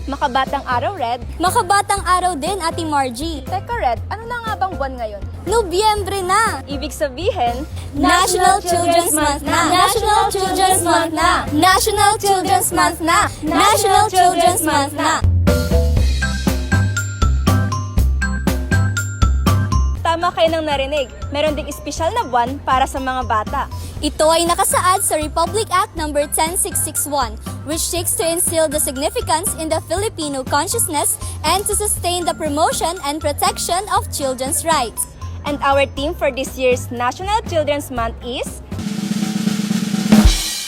Makabatang araw, Red. Makabatang araw din, Ate Margie. Teka, Red, ano na nga bang buwan ngayon? Nobyembre na! Ibig sabihin, National Children's Month na! National Children's Month na! National Children's Month na! National Children's Month na! tama kayo nang narinig. Meron ding espesyal na buwan para sa mga bata. Ito ay nakasaad sa Republic Act No. 10661, which seeks to instill the significance in the Filipino consciousness and to sustain the promotion and protection of children's rights. And our theme for this year's National Children's Month is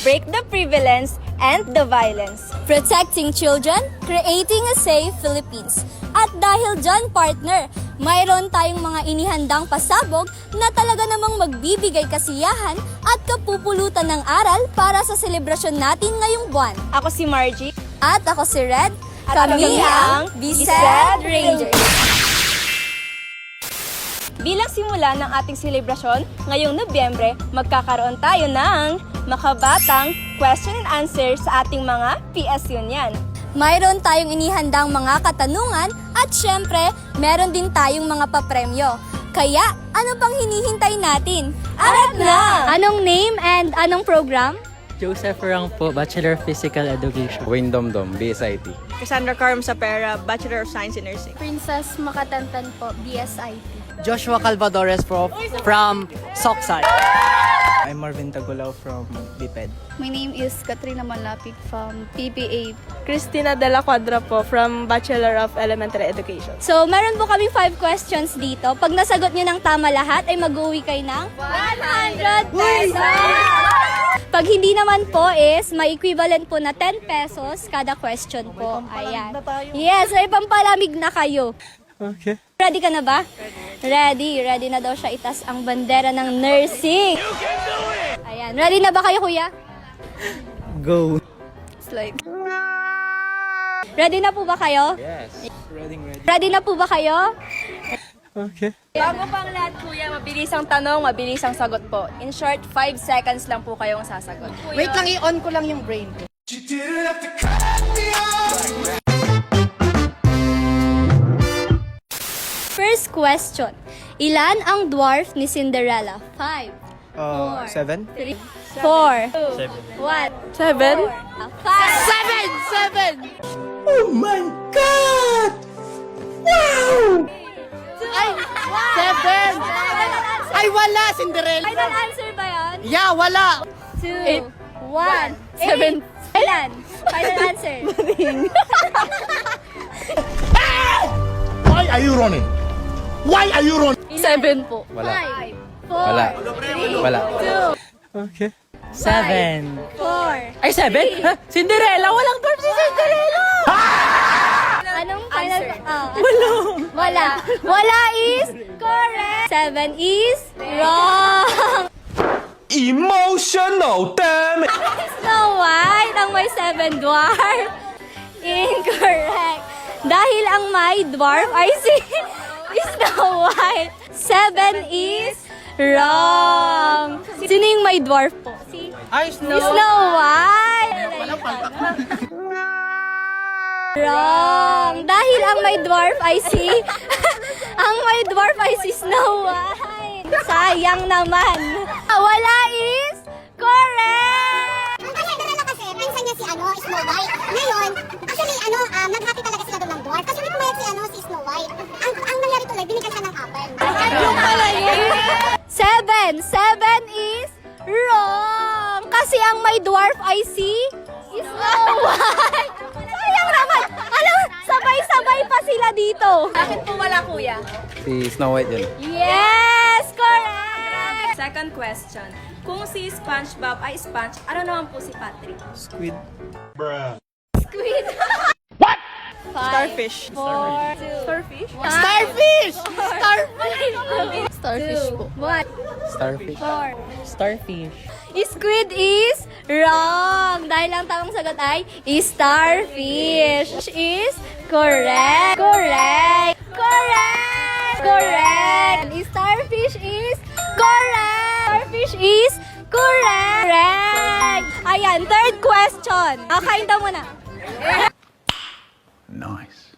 Break the Prevalence and the Violence. Protecting children, creating a safe Philippines. At dahil dyan, partner, mayroon tayong mga inihandang pasabog na talaga namang magbibigay kasiyahan at kapupulutan ng aral para sa selebrasyon natin ngayong buwan. Ako si Margie. At ako si Red. At kami ang Bised Rangers. Bilang simula ng ating selebrasyon, ngayong Nobyembre, magkakaroon tayo ng makabatang question and answer sa ating mga PS Union. Mayroon tayong inihandang mga katanungan at syempre, meron din tayong mga papremyo. Kaya, ano pang hinihintay natin? Arat na! Anong name and anong program? Joseph Rang po, Bachelor of Physical Education. Wayne Domdom, BSIT. Cassandra Carm Sapera, Bachelor of Science in Nursing. Princess Makatantan po, BSIT. Joshua Calvadores from Soksal. I'm Marvin Tagulaw from BPED. My name is Katrina Malapig from PBA. Christina De La Cuadra po from Bachelor of Elementary Education. So, meron po kami 5 questions dito. Pag nasagot nyo ng tama lahat, ay mag-uwi kayo ng 100 pesos! Pag hindi naman po is, may equivalent po na 10 pesos kada question po. Ayan. Yes, ay pampalamig na kayo. Okay. Ready ka na ba? Ready. Ready na daw siya itas ang bandera ng nursing. Ayan. Ready na ba kayo, kuya? Go. Slide. Ready na po ba kayo? Yes. Ready. Ready na po ba kayo? Okay. Bago pang lahat, kuya, mabilis ang tanong, mabilis ang sagot po. In short, 5 seconds lang po kayong sasagot. Wait lang, i-on ko lang yung brain ko. First question. Ilan ang dwarf ni Cinderella? 5, 7? 3, 4, 1, 7? 5, 7! Oh my God! Wow! Ay, 7! Ay, wala, Cinderella! Final answer ba yan? Yeah, wala! 2, 1, 7. Ilan? Final answer. Why are you running? Why are you running? 7 po. Wala. 5, 4, Wala. 3, Wala. 2, Okay. 7. 4. Ay, 7? Ha? Cinderella? Walang dwarf si Cinderella! Anong final? Wala. Wala. Wala is correct. 7 is wrong. Emotional, damn it! Snow White ang may 7 dwarf. Incorrect. Dahil ang may dwarf ay si Snow White. 7 is wrong. Sino yung may dwarf po? Si Snow White. Wrong. Dahil ang may dwarf ay si ang may dwarf ay si Snow White. Sayang naman. Wala is correct. Ang Cinderella kasi, minsan niya si Snow White. Ngayon, actually, nag-happy talaga sila doon ng dwarf. Kasi hindi pumayag si Snow White. Ang nangyari tuloy, binigyan siya ng apple. Yung pala yun. 7 is wrong. Kasi ang may dwarf ay si Snow White. Sayang naman. Alam, sabay-sabay pa sila dito. Bakit po wala, kuya? Si Snow White yun. Yes, correct. Second question. Kung si SpongeBob ay sponge, ano naman po si Patrick? Squid. Squid. Starfish. 4, 2, Starfish? Starfish! Starfish po. 1, Starfish. 4. Starfish. Squid is wrong. Dahil ang tamang sagot ay starfish. Is correct. Correct. Correct. Correct. Starfish is correct. Starfish is correct. Ayan, third question. Kain daw muna. Nice.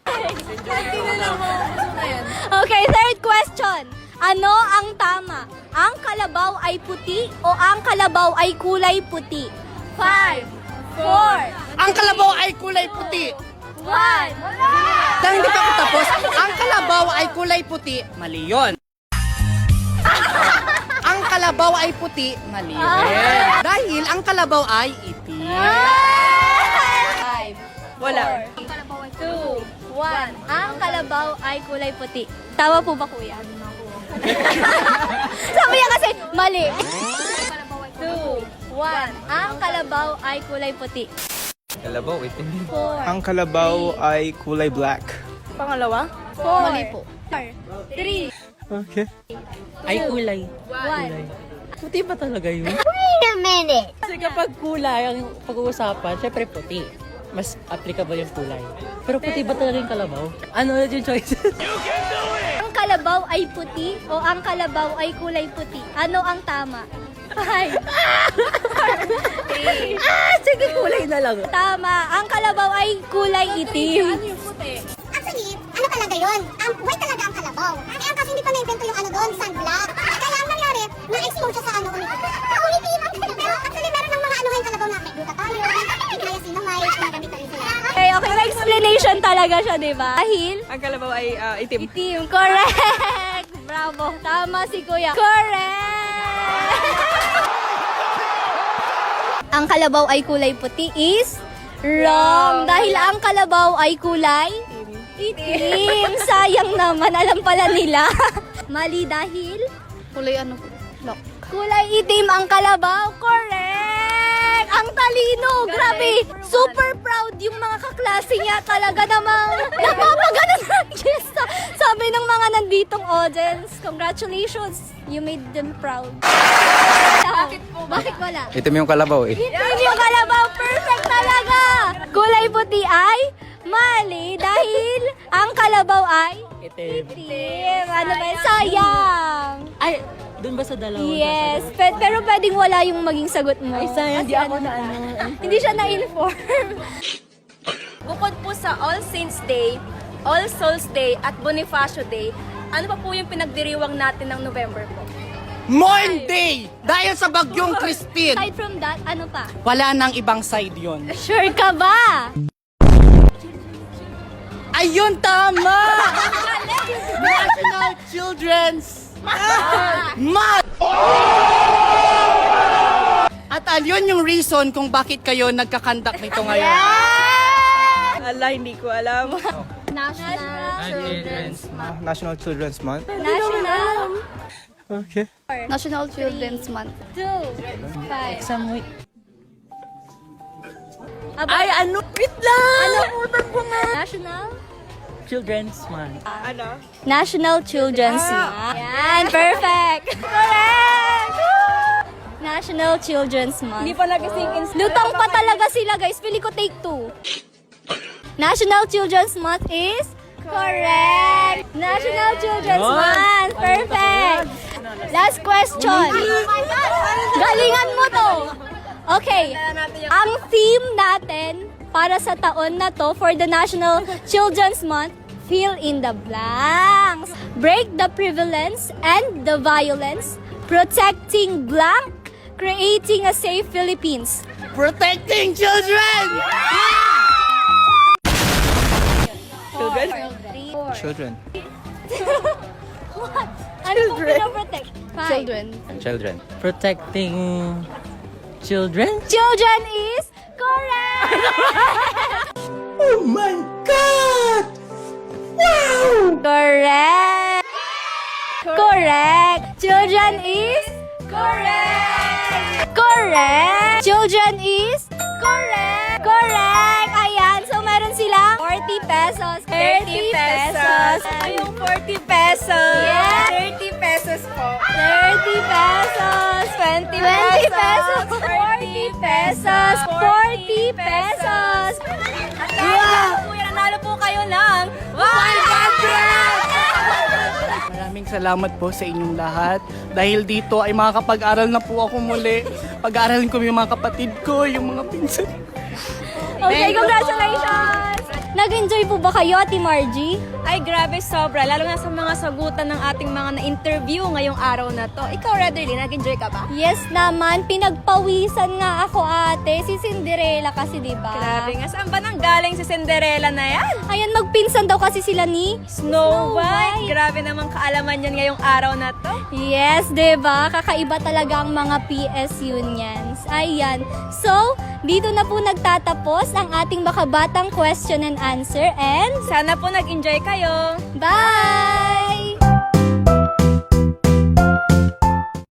Okay, third question. Ano ang tama? Ang kalabaw ay puti o ang kalabaw ay kulay puti? 5, 4, Ang kalabaw ay kulay puti. 1. Dahil hindi pa ako tapos, ang kalabaw ay kulay puti. Mali yun. Ang kalabaw ay puti. Mali yun. Dahil ang kalabaw ay itim. 5, Wala. 2, 1. Ang kalabaw ay kulay puti. Tama po ba, kuya? Sabi niya kasi, mali. 2, 1. Ang kalabaw ay kulay puti. Kalabaw, itim. 4, Ang kalabaw ay kulay black. Pangalawa? 4, Mali po. 3, Okay. Ay kulay. 1. Puti ba talaga yun? Wait a minute. Kasi kapag kulay ang pag-uusapan, syempre puti. Mas applicable yung kulay. Pero puti ba talaga yung kalabaw? Ano ulit yung choices? Ang kalabaw ay puti o ang kalabaw ay kulay puti? Ano ang tama? 5, 3, Sige, kulay na lang. tama. Ang kalabaw ay kulay itim. Actually, ano talaga yun? White talaga ang kalabaw. Kaya kasi hindi pa na-invento yung ano doon, sunblock. Kaya ang nangyari, na-expose siya sa ano, umitim. Umitim ang kalabaw. Pero actually, meron ng mga anuhin kalabaw na may glutathione, may niacinamide, ginagamit na rin sila. Okay, okay. May explanation talaga siya, di ba? Dahil Ang kalabaw ay itim. itim. Correct! Bravo. Tama si Kuya. Correct! Ang kalabaw ay kulay puti is wrong. Dahil ang kalabaw ay kulay itim. Sayang naman. Alam pala nila. Mali dahil Kulay ano po? Lock. kulay itim ang kalabaw. Correct! Ang talino. Grabe. Super proud yung mga kaklase niya. Talaga namang napapaganon ng gesta. Sabi ng mga nanditong audience, congratulations. You made them proud. Bakit po? Bakit wala? Itim yung kalabaw eh. Itim yung kalabaw. Perfect talaga. Kulay puti ay mali dahil ang kalabaw ay Itim. itim. Ano ba? Sayang. Ay, dun ba sa dalawa? Yes, pero pwedeng wala yung maging sagot mo. Ay, sayang, di Kasi ako na ano. Hindi siya na-inform. Bukod po sa All Saints Day, All Souls Day at Bonifacio Day, ano pa po yung pinagdiriwang natin ng November po? Mourn Day! Dahil sa bagyong Crispin. Aside from that, ano pa? Wala nang ibang side yon. Sure ka ba? Ayun, tama! National Children's Month! At ayun yung reason kung bakit kayo nagkakandak nito ngayon. Ala, hindi ko alam. National Children's Month. National Okay. National Children's Month. 2, 5. Exam week. Ay, ano? Wait lang! ano po nga? National? Children's Month. Ano? National Children's Month. Yan, perfect. Correct! National Children's Month. Hindi pa nag-sink in. Lutang pa talaga sila, guys. Pili ko take 2. National Children's Month is correct. National Children's Month. Perfect. Last question. Galingan mo to. Okay. Ang theme natin para sa taon na to for the National Children's Month, fill in the blanks. Break the prevalence and the violence. Protecting blank. Creating a safe Philippines. Protecting children! Children? Children. What? Ano pong pinoprotect? 5. Children. Children. Protecting children? Children is correct! Oh my God! Wow! Correct! Correct! Children is correct! Correct! Children is correct! Correct! Ayan, so meron silang 40 pesos, 30 pesos. Yung 40 pesos. Yes. 30 pesos po. 30 pesos, 20 pesos, 40 pesos, 40 pesos. Wow! Nanalo po kayo ng 100! Maraming salamat po sa inyong lahat. Dahil dito ay makakapag-aral na po ako muli. Pag-aaralin ko yung mga kapatid ko, yung mga pinsan. Okay, congratulations! Nag-enjoy po ba kayo, Ate Margie? Ay, grabe, sobra. Lalo na sa mga sagutan ng ating mga na-interview ngayong araw na to. Ikaw, Redderly, nag-enjoy ka ba? Yes naman, pinagpawisan nga ako, ate. Si Cinderella kasi, di ba? Grabe nga. Saan ba nang galing si Cinderella na yan? Ayan, magpinsan daw kasi sila ni Snow White. Grabe namang kaalaman yan ngayong araw na to. Yes, 'di ba? Kakaiba talaga ang mga PS Unions. Ayan. So, dito na po nagtatapos ang ating makabatang question and answer and Sana po nag-enjoy kayo. bye!